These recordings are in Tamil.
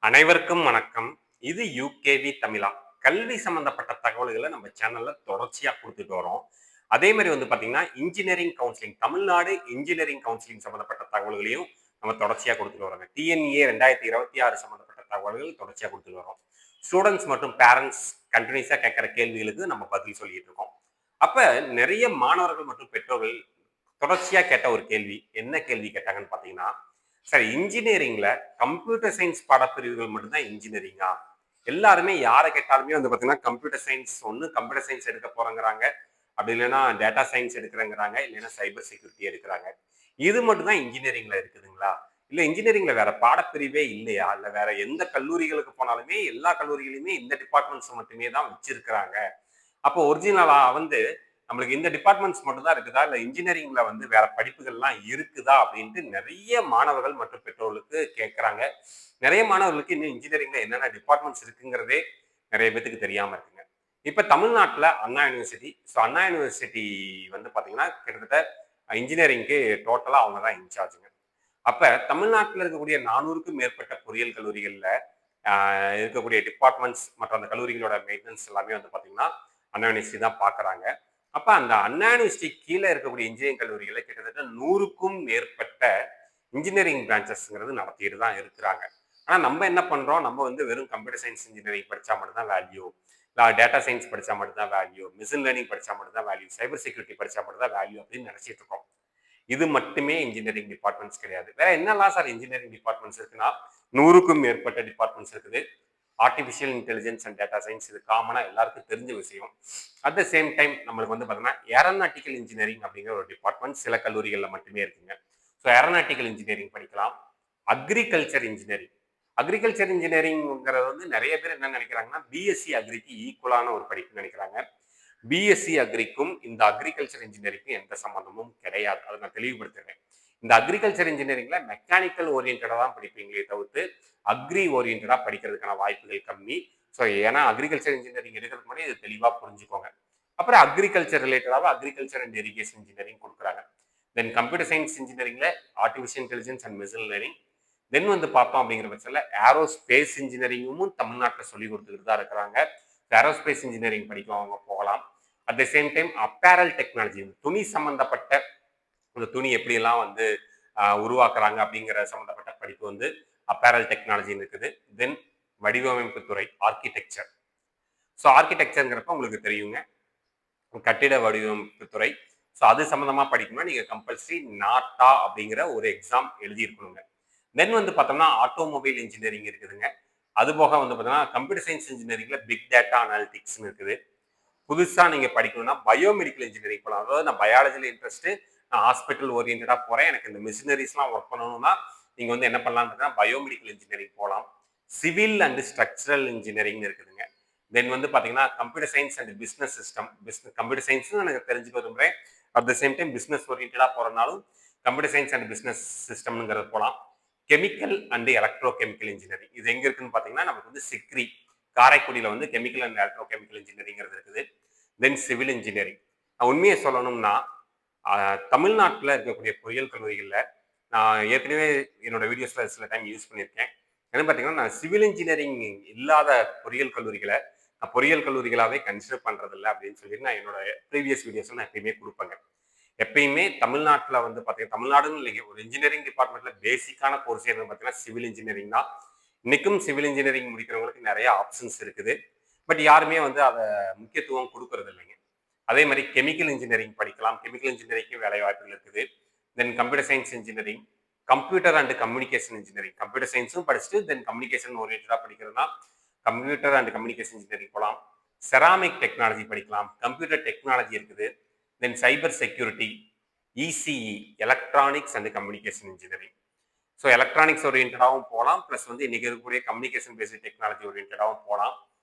அனைவருக்கும் வணக்கம். இது யூகேவி தமிழா. கல்வி சம்பந்தப்பட்ட தகவல்களை நம்ம சேனல்ல தொடர்ச்சியா கொடுத்துட்டு வரோம். அதே மாதிரி வந்து பாத்தீங்கன்னா, engineering counselling Tamil Nadu engineering counselling சம்பந்தப்பட்ட தகவல்களையும் நம்ம தொடர்ச்சியா கொடுத்துட்டு வரோங்க. டிஎன்ஏ 2026 சம்பந்தப்பட்ட தகவல்கள் தொடர்ச்சியா கொடுத்துட்டு வரோம். ஸ்டூடெண்ட்ஸ் மற்றும் பேரண்ட்ஸ் கண்டினியூஸா கேட்கிற கேள்விகளுக்கு நம்ம பதில் சொல்லிட்டு இருக்கோம். அப்ப நிறைய மாணவர்கள் மற்றும் பெற்றோர்கள் தொடர்ச்சியா கேட்ட ஒரு கேள்வி, என்ன கேள்வி கேட்டாங்கன்னு பாத்தீங்கன்னா, சரி, இன்ஜினியரிங்ல கம்ப்யூட்டர் சயின்ஸ் பாடப்பிரிவுகள் மட்டும்தான் இன்ஜினியரிங்கா? எல்லாருமே யாரை கேட்டாலுமே வந்து பாத்தீங்கன்னா கம்ப்யூட்டர் சயின்ஸ் ஒண்ணு கம்ப்யூட்டர் சயின்ஸ் எடுக்க போறேங்கிறாங்க, அப்படி இல்லைன்னா டேட்டா சயின்ஸ் எடுக்கிறேங்கிறாங்க, இல்லைன்னா சைபர் செக்யூரிட்டி எடுக்கிறாங்க. இது மட்டும் தான் இன்ஜினியரிங்ல இருக்குதுங்களா? இல்ல இன்ஜினியரிங்ல வேற பாடப்பிரிவே இல்லையா? இல்ல வேற எந்த கல்லூரிகளுக்கு போனாலுமே எல்லா கல்லூரிகளுமே இந்த டிபார்ட்மெண்ட்ஸ் மட்டுமே தான் வச்சிருக்கிறாங்க. அப்போ ஒரிஜினலா வந்து நம்மளுக்கு இந்த டிபார்ட்மெண்ட்ஸ் மட்டும் தான் இருக்குதா, இல்ல இன்ஜினியரிங்ல வந்து வேற படிப்புகள்லாம் இருக்குதா அப்படின்ட்டு நிறைய மாணவர்கள் மற்றும் பெற்றோர்களுக்கு கேட்கறாங்க. நிறைய மாணவர்களுக்கு இன்னும் இன்ஜினியரிங்ல என்னென்ன டிபார்ட்மெண்ட்ஸ் இருக்குங்கிறதே நிறைய பேத்துக்கு தெரியாம இருக்குங்க. இப்ப தமிழ்நாட்டுல அண்ணா யூனிவர்சிட்டி, அண்ணா யூனிவர்சிட்டி வந்து பாத்தீங்கன்னா கிட்டத்தட்ட இன்ஜினியரிங்க்கு டோட்டலா அவங்க தான் இன்சார்ஜுங்க. அப்ப தமிழ்நாட்டில் இருக்கக்கூடிய 400க்கும் மேற்பட்ட பொறியியல் கல்லூரிகள்ல இருக்கக்கூடிய டிபார்ட்மெண்ட்ஸ் மற்றும் அந்த கல்லூரிகளோட மெயின்டெனன்ஸ் எல்லாமே வந்து பாத்தீங்கன்னா அண்ணா யூனிவர்சிட்டி தான் பாக்குறாங்க. அப்ப அந்த அண்ணா யூனிவர்சிட்டி கீழே இருக்கக்கூடிய இன்ஜினியரிங் கல்லூரிகளை கிட்டத்தட்ட 100க்கும் மேற்பட்ட இன்ஜினியரிங் பிரான்ச்சஸ்ங்கிறது நடத்திட்டு தான் இருக்கிறாங்க. ஆனா நம்ம என்ன பண்றோம், நம்ம வந்து வெறும் கம்ப்யூட்டர் சயின்ஸ் இன்ஜினியரிங் படிச்சா மட்டும் தான் வேல்யூ, இல்லை டேட்டா சயின்ஸ் படிச்சா மட்டும் தான் வேல்யூ, மிஷின் லேர்னிங் படிச்சா மட்டும் தான் வேல்யூ, சைபர் செக்யூரிட்டி படிச்சா மட்டும் தான் வேல்யூ அப்படின்னு நினைச்சிட்டு இருக்கோம். இது மட்டுமே இன்ஜினியரிங் டிபார்ட்மெண்ட்ஸ் கிடையாது. வேற என்னெல்லாம் சார் இன்ஜினியரிங் டிபார்ட்மெண்ட்ஸ் இருக்குன்னா, 100க்கும் மேற்பட்ட டிபார்ட்மெண்ட்ஸ் இருக்குது. Artificial intelligence and data science இது காமனா எல்லாருக்கும் தெரிஞ்ச விஷயம். அட் த சேம் டைம் நம்மளுக்கு வந்து பார்த்தீங்கன்னா ஏரோநாட்டிக்கல் இன்ஜினியரிங் அப்படிங்கிற ஒரு டிபார்ட்மெண்ட் சில கல்லூரிகளில் மட்டுமே இருக்குங்க. ஸோ ஏரோநாட்டிக்கல் இன்ஜினியரிங் படிக்கலாம். அக்ரிகல்ச்சர் இன்ஜினியரிங், அக்ரிகல்ச்சர் இன்ஜினியரிங்கிறது வந்து நிறைய பேர் என்ன நினைக்கிறாங்கன்னா பிஎஸ்சி அக்ரிக்கு ஈக்குவலான ஒரு படிப்பு நினைக்கிறாங்க. பிஎஸ்சி அக்ரிக்கும் இந்த அக்ரிகல்ச்சர் இன்ஜினியரிங்கும் எந்த சம்பந்தமும் கிடையாது. அதை நான் தெளிவுபடுத்துறேன். இந்த அக்ரிகல்ச்சர் இன்ஜினியரிங்ல மெக்கானிக்கல் ஓரியன்டா தான் படிப்பீங்களே தவிர்த்து அக்ரி ஓரியன்டா படிக்கிறதுக்கான வாய்ப்புகள் கம்மி. ஸோ ஏன்னா அக்ரிகல்ச்சர் இன்ஜினியரிங் எடுக்கிறதுக்கு முன்னாடி இது தெளிவாக புரிஞ்சுக்கோங்க. அப்புறம் அக்ரிகல்ச்சர் ரிலேட்டடாக அக்ரிகல்ச்சர் அண்ட் இரிகேஷன் இன்ஜினியரிங் கொடுக்குறாங்க. தென் கம்ப்யூட்டர் சயின்ஸ் இன்ஜினியரிங்ல artificial intelligence and machine learning. Then வந்து பார்த்தோம் அப்படிங்கிற பட்சத்தில் ஏரோஸ்பேஸ் இன்ஜினியரிங்கும் தமிழ்நாட்டில் சொல்லி கொடுத்துக்கிட்டு தான் இருக்கிறாங்க. ஏரோஸ்பேஸ் இன்ஜினியரிங் படிக்கிறவங்க போகலாம். At the same time apparel technology, துணி சம்பந்தப்பட்ட அந்த துணி எப்படியெல்லாம் வந்து உருவாக்குறாங்க அப்படிங்கிற சம்பந்தப்பட்ட படிப்பு வந்து அப்பேரல் டெக்னாலஜின்னு இருக்குது. தென் வடிவமைப்பு துறை ஆர்கிடெக்சர். ஸோ ஆர்கிடெக்சருங்கிறப்ப உங்களுக்கு தெரியுங்க, கட்டிட வடிவமைப்பு துறை. ஸோ அது சம்மந்தமா படிக்கணும்னா நீங்க கம்பல்சரி நாட்டா அப்படிங்கிற ஒரு எக்ஸாம் எழுதியிருக்கணுங்க. தென் வந்து பார்த்தோம்னா ஆட்டோமொபைல் இன்ஜினியரிங் இருக்குதுங்க. அது போக வந்து பார்த்தோம்னா கம்ப்யூட்டர் சயின்ஸ் இன்ஜினியரிங்ல பிக் டேட்டா அனாலிட்டிக்ஸ்னு இருக்குது. புதுசா நீங்க படிக்கணும்னா பயோமெடிக்கல் இன்ஜினியரிங் போகலாம். அதாவது நான் பயாலஜில இன்ட்ரெஸ்ட், நான் ஹாஸ்பிட்டல் ஓரியன்டா போறேன், எனக்கு இந்த மிஷினரிஸ்லாம் ஒர்க் பண்ணணும்னா நீங்க வந்து என்ன பண்ணலாம்னு பார்த்தீங்கன்னா பயோமெடிக்கல் இன்ஜினியரிங் போகலாம். சிவில் அண்ட் ஸ்ட்ரக்சரல் இன்ஜினியரிங் இருக்குதுங்க. தென் வந்து பாத்தீங்கன்னா computer science and business system, computer science எனக்கு தெரிஞ்சுக்க விரும்புறேன். At the same time business ஓரியன்டா போறனாலும் கம்ப்யூட்டர் சயின்ஸ் அண்ட் பிசினஸ் சிஸ்டம்ங்கிறது போகலாம். Chemical and electro chemical engineering இது எங்க இருக்குன்னு பாத்தீங்கன்னா நமக்கு வந்து சிக்ரி காரைக்குடியில வந்து கெமிக்கல் அண்ட் எலக்ட்ரோ கெமிக்கல் இன்ஜினியரிங்கிறது இருக்குது. Then civil engineering. நான் உண்மையை சொல்லணும்னா தமிழ்நாட்டில் இருக்கக்கூடிய பொறியியல் கல்லூரிகளில் நான் ஏற்கனவே என்னோட வீடியோஸ்ல சில டைம் யூஸ் பண்ணியிருக்கேன். என்ன பார்த்தீங்கன்னா நான் சிவில் இன்ஜினியரிங் இல்லாத பொறியியல் கல்லூரிகளை நான் பொறியியல் கல்லூரிகளாவே கன்சிடர் பண்றதில்லை அப்படின்னு சொல்லிட்டு நான் என்னோட ப்ரீவியஸ் வீடியோஸ்ல நான் எப்பயுமே கொடுப்பேங்க. எப்பயுமே தமிழ்நாட்டில் வந்து பார்த்தீங்கன்னா தமிழ்நாடுன்னு இல்லைங்க, ஒரு இன்ஜினியரிங் டிபார்ட்மெண்ட்ல பேசிக்கான கோர்ஸ் என்னன்னு பார்த்தீங்கன்னா சிவில் இன்ஜினியரிங் தான். இன்னைக்கும் சிவில் இன்ஜினியரிங் முடிக்கிறவங்களுக்கு நிறைய ஆப்ஷன்ஸ் இருக்குது. பட் யாருமே வந்து அதை முக்கியத்துவம் கொடுக்கறது இல்லைங்க. அதே மாதிரி கெமிக்கல் இன்ஜினியரிங் படிக்கலாம். கெமிக்கல் இன்ஜினியரிங்க்கு வேலை வாய்ப்புகள் இருக்குது. Then computer science engineering, computer and communication engineering, computer சயின்ஸும் படிச்சுட்டு தென் கம்யூனிகேஷன் ஓரியன்டா படிக்கிறதுனா கம்ப்யூட்டர் அண்ட் கம்யூனிகேஷன் இன்ஜினியரிங் போகலாம். செராமிக் டெக்னாலஜி படிக்கலாம். கம்ப்யூட்டர் டெக்னாலஜி இருக்குது. Then cyber security, ECE electronics and communication engineering. So electronics ஓரியன்டாகவும் போகலாம், ப்ளஸ் வந்து இன்னைக்கு இருக்கக்கூடிய கம்யூனிகேஷன் பேஸ்ட் டெக்னாலஜி ஓரியன்டாகவும் போகலாம்.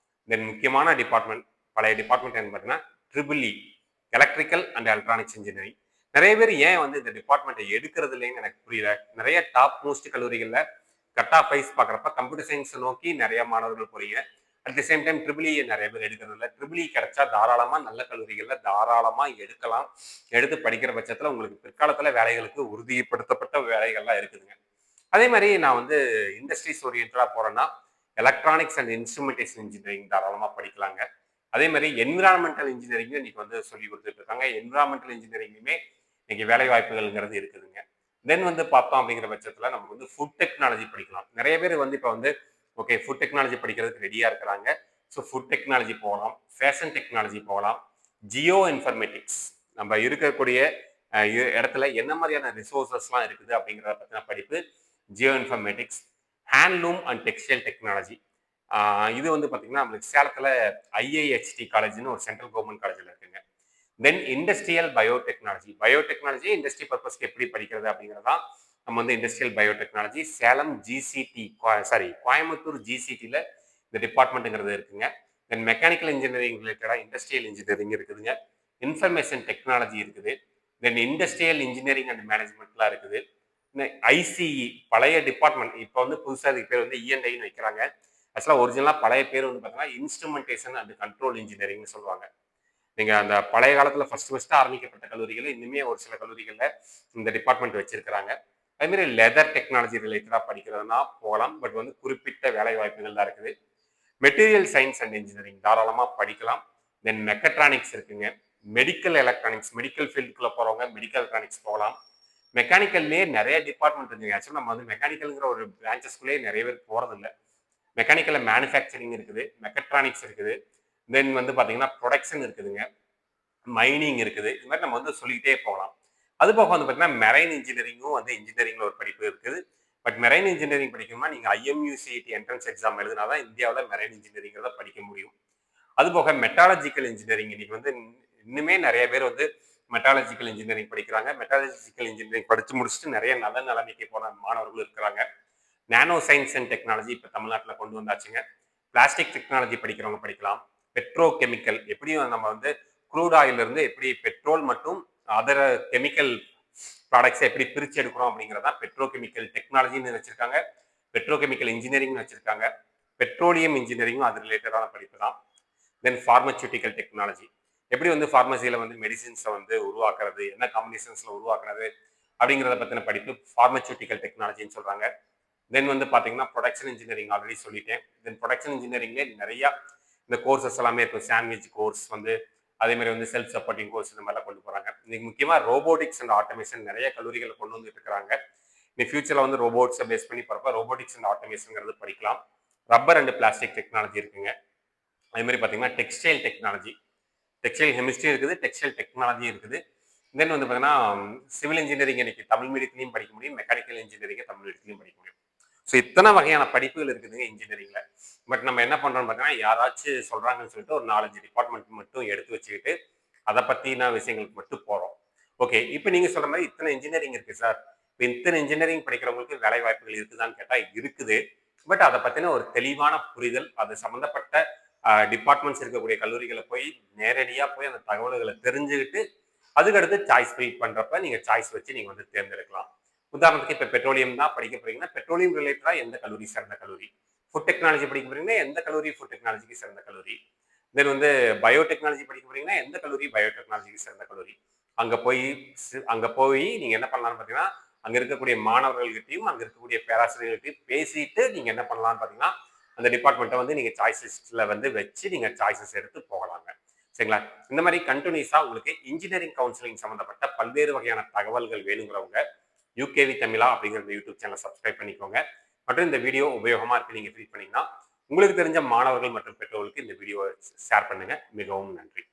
தென் முக்கியமான டிபார்ட்மெண்ட், பழைய டிபார்ட்மெண்ட் என்ன பார்த்தீங்கன்னா triple E electrical and electronics engineering. நிறைய பேர் ஏன் வந்து இந்த டிபார்ட்மெண்ட்டை எடுக்கிறது இல்லைன்னு எனக்கு புரியல. நிறைய டாப் மோஸ்ட் கல்லூரிகளில் கட் ஆஃப் வைஸ் பார்க்குறப்ப கம்ப்யூட்டர் சயின்ஸ் நோக்கி நிறைய மாணவர்கள் போறீங்க. At the same time triple E நிறைய பேர் எடுக்கிறது இல்லை. ட்ரிபிள் இ கிடைச்சா தாராளமாக நல்ல கல்லூரிகளில் தாராளமாக எடுக்கலாம். எடுத்து படிக்கிற பட்சத்தில் உங்களுக்கு பிற்காலத்தில் வேலைகளுக்கு உறுதிப்படுத்தப்பட்ட வேலைகள்லாம் இருக்குதுங்க. அதே மாதிரி நான் வந்து இண்டஸ்ட்ரீஸ் ஓரியன்டா போறேன்னா எலக்ட்ரானிக்ஸ் அண்ட் இன்ஸ்ட்ருமெண்டேஷன் இன்ஜினியரிங் தாராளமாக படிக்கலாங்க. அதே மாதிரி என்விரான்மெண்டல் இன்ஜினியரிங்கும் இன்னைக்கு வந்து சொல்லி கொடுத்துட்டு இருக்காங்க. என்விரான்மெண்டல் இன்ஜினியரிங்குமே இன்னைக்கு வேலை வாய்ப்புகள்ங்கிறது இருக்குதுங்க. தென் வந்து பார்த்தோம் அப்படிங்கிற பட்சத்தில் நமக்கு வந்து ஃபுட் டெக்னாலஜி படிக்கலாம். நிறைய பேர் வந்து இப்போ வந்து ஓகே ஃபுட் டெக்னாலஜி படிக்கிறதுக்கு ரெடியாக இருக்கிறாங்க. ஸோ ஃபுட் டெக்னாலஜி போகலாம், ஃபேஷன் டெக்னாலஜி போகலாம், ஜியோ இன்ஃபர்மேட்டிக்ஸ் நம்ம இருக்கக்கூடிய இடத்துல என்ன மாதிரியான ரிசோர்சஸ்லாம் இருக்குது அப்படிங்கிறத பற்றின படிப்பு Jio informatics, handloom and textile technology. இது வந்து பார்த்தீங்கன்னா நம்மளுக்கு சேலத்தில் ஐஐஹெச்டி காலேஜ்னு ஒரு சென்ட்ரல் கவர்மெண்ட் காலேஜில் இருக்குங்க. Then industrial biotechnology. Biotechnology industry பர்பஸ்க்கு எப்படி படிக்கிறது அப்படிங்கிறதா நம்ம வந்து industrial biotechnology Salem GCT Coimbatore ஜிசிடியில் இந்த டிபார்ட்மெண்ட்டுங்கிறது இருக்குங்க. தென் மெக்கானிக்கல் இன்ஜினியரிங் ரிலேட்டடாக இண்டஸ்ட்ரியல் இன்ஜினியரிங் இருக்குதுங்க. இன்ஃபர்மேஷன் டெக்னாலஜி இருக்குது. தென் இண்டஸ்ட்ரியல் இன்ஜினியரிங் அண்ட் மேனேஜ்மெண்ட்லாம் இருக்குது. ஐசிஇ பழைய டிபார்ட்மெண்ட் இப்போ வந்து புதுசாக இதுக்கு பேர் வந்து இஎன்ஐன்னு வைக்கிறாங்க. ஆக்சுவலாக ஒரிஜினலாக பழைய பேர் வந்து பார்த்தீங்கன்னா இன்ஸ்ட்ருமெண்டேஷன் அண்ட் கண்ட்ரோல் இன்ஜினியரிங்னு சொல்லுவாங்க. நீங்கள் அந்த பழைய காலத்தில் ஃபர்ஸ்ட் ஆரம்பிக்கப்பட்ட கல்லூரிகள் இன்னுமே ஒரு சில கல்லூரிகளில் இந்த டிபார்ட்மெண்ட் வச்சிருக்கிறாங்க. அதேமாதிரி லெதர் டெக்னாலஜி ரிலேட்டடாக படிக்கிறதுனா போகலாம். பட் வந்து குறிப்பிட்ட வேலை வாய்ப்புகள் தான் இருக்குது. மெட்டீரியல் சயின்ஸ் அண்ட் இன்ஜினியரிங் தாராளமாக படிக்கலாம். தென் மெக்கட்ரானிக்ஸ் இருக்குங்க. மெடிக்கல் எலக்ட்ரானிக்ஸ், மெடிக்கல் ஃபீல்டுக்குள்ள போகிறவங்க மெடிக்கல் எலக்ட்ரானிக்ஸ் போகலாம். மெக்கானிக்கல்லேயே நிறைய டிபார்ட்மெண்ட் இருக்குங்க. ஆக்சுவலாக நம்ம வந்து மெக்கானிக்கல்ங்கிற ஒரு பிரான்ச்சஸ்குள்ளேயே நிறைய பேர் போகிறதில்ல. மெக்கானிக்கலில் மேனுஃபேக்சரிங் இருக்குது, மெக்கட்ரானிக்ஸ் இருக்குது, தென் வந்து பார்த்தீங்கன்னா ப்ரொடக்ஷன் இருக்குதுங்க, மைனிங் இருக்குது. இது மாதிரி நம்ம வந்து சொல்லிக்கிட்டே போகலாம். அது போக வந்து பார்த்தீங்கன்னா மெரைன் இன்ஜினியரிங்கும் வந்து இன்ஜினியரிங்கில் ஒரு படிப்பு இருக்குது. பட் மெரைன் இன்ஜினியரிங் படிக்கணும்னா நீங்கள் ஐஎம்யூசிஐடி என்ட்ரன்ஸ் எக்ஸாம் எழுதினா தான் இந்தியாவில் மெரைன் இன்ஜினியரிங்கிறத படிக்க முடியும். அது போக மெட்டாலஜிக்கல் இன்ஜினியரிங் இன்னைக்கு வந்து இன்னுமே நிறைய பேர் வந்து மெட்டாலஜிக்கல் இன்ஜினியரிங் படிக்கிறாங்க. மெட்டாலஜிக்கல் இன்ஜினியரிங் படித்து முடிச்சுட்டு நிறைய நல்ல நிலைமைக்கு போன மாணவர்களும் இருக்கிறாங்க. நானோ சயின்ஸ் அண்ட் டெக்னாலஜி இப்போ தமிழ்நாட்டில் கொண்டு வந்தாச்சுங்க. பிளாஸ்டிக் டெக்னாலஜி படிக்கிறவங்க படிக்கலாம். பெட்ரோ கெமிக்கல் எப்படியும் நம்ம வந்து க்ரூட் ஆயிலிருந்து எப்படி பெட்ரோல் மற்றும் அதர் கெமிக்கல் ப்ராடக்ட்ஸை எப்படி பிரித்து எடுக்கிறோம் அப்படிங்கிறதா பெட்ரோ கெமிக்கல் டெக்னாலஜின்னு வச்சிருக்காங்க. பெட்ரோ கெமிக்கல் இன்ஜினியரிங்னு வச்சிருக்காங்க. பெட்ரோலியம் இன்ஜினியரிங்கும் அது ரிலேட்டடான படிப்பு தான். தென் ஃபார்மசூட்டிக்கல் டெக்னாலஜி எப்படி வந்து ஃபார்மசியில் வந்து மெடிசின்ஸை வந்து உருவாக்குறது, என்ன காம்பினேஷன்ஸில் உருவாக்குறது அப்படிங்கிறத பற்றின படிப்பு ஃபார்மசூட்டிக்கல் டெக்னாலஜின்னு சொல்கிறாங்க. தென் வந்து பார்த்தீங்கன்னா ப்ரொடக்ஷன் இன்ஜினியரிங் ஆல்ரெடி சொல்லிட்டேன். தென் ப்ரொடக்ஷன் இன்ஜினியரிங்லேயே நிறையா இந்த கோர்சஸ் எல்லாமே இருக்கும். சாண்ட்விச் கோர்ஸ் வந்து அதே மாதிரி வந்து செல்ஃப் சப்போர்ட்டிங் கோர்ஸ் இந்த மாதிரிலாம் கொண்டு போகிறாங்க. இன்னைக்கு முக்கியமாக ரோபோட்டிக்ஸ் அண்ட் ஆட்டோமேஷன் நிறைய கல்லூரிகளை கொண்டு வந்துட்டு இருக்கிறாங்க. இன்னைக்கு ஃபியூச்சரில் வந்து ரோபோட்ஸை பேஸ் பண்ணி போகிறப்ப ரோபோட்டிக்ஸ் அண்ட் ஆட்டோமேஷன்ங்கிறது படிக்கலாம். ரப்பர் அண்ட் பிளாஸ்டிக் டெக்னாலஜி இருக்குங்க. அதே மாதிரி பார்த்தீங்கன்னா டெக்ஸ்டைல் டெக்னாலஜி, டெக்ஸ்டைல் கெமிஸ்ட்ரி இருக்குது, டெக்ஸ்டைல் டெக்னாலஜி இருக்குது. தென் வந்து பார்த்தீங்கன்னா சிவில் இன்ஜினியரிங் இன்னைக்கு தமிழ் மீடியத்திலையும் படிக்க முடியும், மெக்கானிக்கல் இன்ஜினியரிங்கை தமிழ் மீடியத்திலையும் படிக்க முடியும். ஸோ இத்தனை வகையான படிப்புகள் இருக்குதுங்க இன்ஜினியரிங்ல. பட் நம்ம என்ன பண்றோம்னு பார்த்தீங்கன்னா யாராச்சும் சொல்றாங்கன்னு சொல்லிட்டு ஒரு 4-5 டிபார்ட்மெண்ட் மட்டும் எடுத்து வச்சுக்கிட்டு அதை பத்தின விஷயங்களுக்கு மட்டும் போறோம். ஓகே, இப்போ நீங்க சொல்ற மாதிரி இத்தனை இன்ஜினியரிங் இருக்கு சார். இப்போ இத்தனை இன்ஜினியரிங் படிக்கிறவங்களுக்கு வேலை வாய்ப்புகள் இருக்குதான்னு கேட்டா இருக்குது. பட் அதை பத்தின ஒரு தெளிவான புரிதல், அது சம்பந்தப்பட்ட டிபார்ட்மெண்ட்ஸ் இருக்கக்கூடிய கல்லூரிகளை போய் நேரடியாக போய் அந்த தகவல்களை தெரிஞ்சுக்கிட்டு அதுக்கடுத்து சாய்ஸ் ஃபில் பண்றப்ப நீங்க சாய்ஸ் வச்சு நீங்க வந்து தேர்ந்தெடுக்கலாம். உதாரணத்துக்கு இப்போ பெட்ரோலியம் தான் படிக்க போறீங்கன்னா பெட்ரோலியம் ரிலேட்டடா எந்த கல்லூரி சிறந்த கல்லூரி, ஃபுட் டெக்னாலஜி படிக்க போறீங்கன்னா எந்த கல்லூரி ஃபுட் டெக்னாலஜிக்கு சிறந்த கல்லூரி, தென் வந்து பயோடெக்னாலஜி படிக்க போறீங்கன்னா எந்த கல்லூரி பயோடெக்னாலஜிக்கு சிறந்த கல்லூரி. அங்க போய் நீங்க என்ன பண்ணலாம்னு பாத்தீங்கன்னா அங்க இருக்கக்கூடிய மாணவர்கள்கிட்டையும் அங்க இருக்கக்கூடிய பேராசிரியர்கள்கிட்டையும் பேசிட்டு நீங்க என்ன பண்ணலாம்னு பாத்தீங்கன்னா அந்த டிபார்ட்மெண்ட்டை வந்து நீங்க சாய்ஸ் லிஸ்ட்ல வந்து வச்சு நீங்க சாய்ஸஸ் எடுத்து போகலாங்க. சரிங்களா? இந்த மாதிரி கண்டினியூஸா உங்களுக்கு இன்ஜினியரிங் கவுன்சிலிங் சம்பந்தப்பட்ட பல்வேறு வகையான தகவல்கள் வேணுங்கிறவங்க யூகேவி தமிழா அப்படிங்கிற யூடியூப் சேனலை சப்ஸ்கிரைப் பண்ணிக்கோங்க. மற்றும் இந்த வீடியோ உபயோகமா இருக்கு நீங்க ஃபீல் பண்ணீங்கன்னா உங்களுக்கு தெரிஞ்ச மாணவர்கள் மற்றும் பெற்றோர்களுக்கு இந்த வீடியோவை ஷேர் பண்ணுங்க. மிகவும் நன்றி.